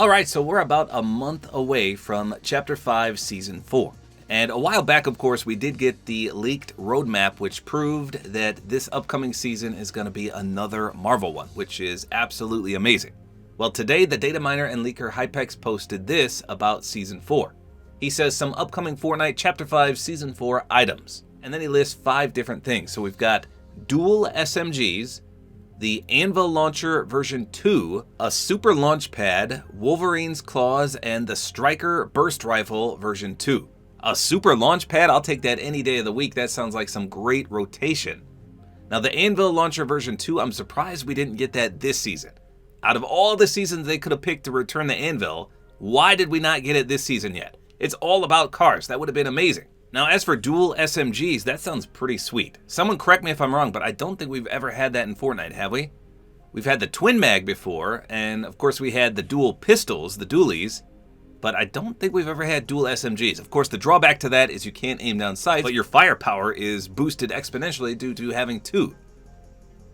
Alright, so we're about a month away from Chapter 5, Season 4. And a while back, of course, we did get the leaked roadmap, which proved that this upcoming season is going to be another Marvel one, which is absolutely amazing. Well, today, the data miner and leaker Hypex posted this about Season 4. He says some upcoming Fortnite Chapter 5, Season 4 items. And then he lists 5 different things. So we've got dual SMGs, the Anvil Launcher version 2, a Super Launch Pad, Wolverine's Claws, and the Striker Burst Rifle version 2. A Super Launch Pad? I'll take that any day of the week. That sounds like some great rotation. Now the Anvil Launcher version 2, I'm surprised we didn't get that this season. Out of all the seasons they could have picked to return the Anvil, why did we not get it this season yet? It's all about cars. That would have been amazing. Now, as for dual SMGs, that sounds pretty sweet. Someone correct me if I'm wrong, but I don't think we've ever had that in Fortnite, have we? We've had the twin mag before, and of course we had the dual pistols, the dualies, but I don't think we've ever had dual SMGs. Of course, the drawback to that is you can't aim down sights, but your firepower is boosted exponentially due to having 2.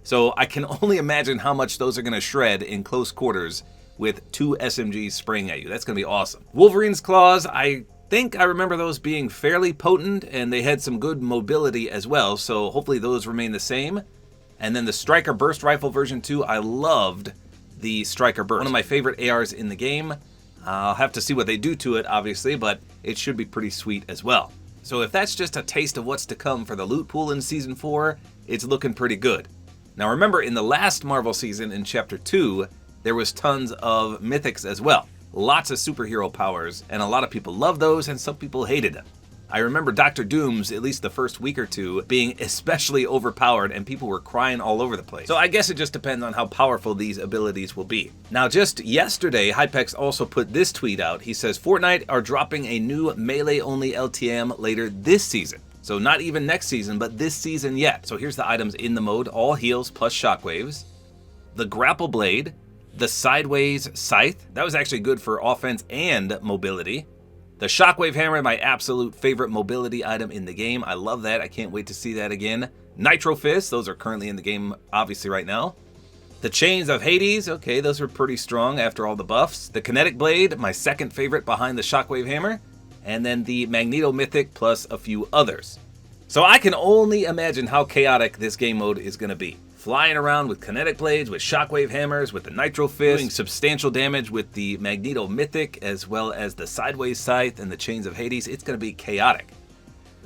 So I can only imagine how much those are going to shred in close quarters with 2 SMGs spraying at you. That's going to be awesome. Wolverine's Claws, I think I remember those being fairly potent, and they had some good mobility as well, so hopefully those remain the same. And then the Striker Burst Rifle version 2, I loved the Striker Burst. One of my favorite ARs in the game. I'll have to see what they do to it, obviously, but it should be pretty sweet as well. So if that's just a taste of what's to come for the loot pool in Season 4, it's looking pretty good. Now remember, in the last Marvel season in Chapter 2, there was tons of mythics as well. Lots of superhero powers, and a lot of people loved those, and some people hated them. I remember Dr. Doom's, at least the first week or two, being especially overpowered, and people were crying all over the place. So I guess it just depends on how powerful these abilities will be. Now, just yesterday, Hypex also put this tweet out. He says, Fortnite are dropping a new melee-only LTM later this season. So not even next season, but this season yet. So here's the items in the mode: all heals plus shockwaves, the grapple blade, the sideways scythe, that was actually good for offense and mobility. The shockwave hammer, my absolute favorite mobility item in the game. I love that. I can't wait to see that again. Nitro Fist, those are currently in the game obviously right now. The chains of Hades, okay, those are pretty strong after all the buffs. The kinetic blade, my second favorite behind the shockwave hammer. And then the Magneto Mythic plus a few others. So I can only imagine how chaotic this game mode is going to be. Flying around with kinetic blades, with shockwave hammers, with the Nitro Fist, doing substantial damage with the Magneto Mythic, as well as the Sideways Scythe and the Chains of Hades. It's going to be chaotic.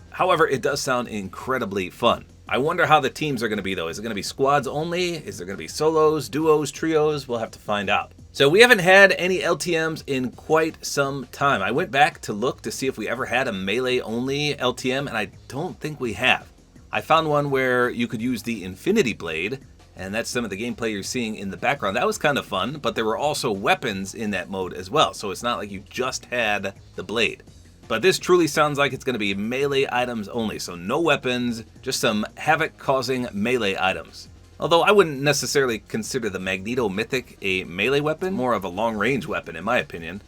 However, it does sound incredibly fun. I wonder how the teams are going to be, though. Is it going to be squads only? Is there going to be solos, duos, trios? We'll have to find out. So we haven't had any LTMs in quite some time. I went back to look to see if we ever had a melee-only LTM, and I don't think we have. I found one where you could use the Infinity Blade, and that's some of the gameplay you're seeing in the background. That was kind of fun, but there were also weapons in that mode as well, so it's not like you just had the blade. But this truly sounds like it's going to be melee items only, so no weapons, just some havoc-causing melee items. Although I wouldn't necessarily consider the Magneto Mythic a melee weapon, more of a long-range weapon in my opinion.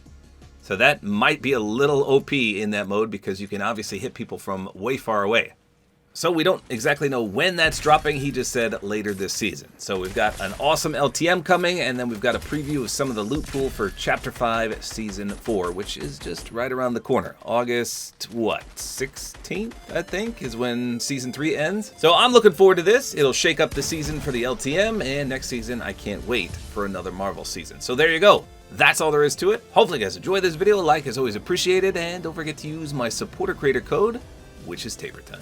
So that might be a little OP in that mode because you can obviously hit people from way far away. So we don't exactly know when that's dropping. He just said later this season. So we've got an awesome LTM coming, and then we've got a preview of some of the loot pool for Chapter 5, Season 4, which is just right around the corner. August, what, 16th, I think, is when Season 3 ends. So I'm looking forward to this. It'll shake up the season for the LTM, and next season I can't wait for another Marvel season. So there you go. That's all there is to it. Hopefully you guys enjoyed this video. A like is always appreciated, and don't forget to use my Support-A-Creator code, which is tabortime.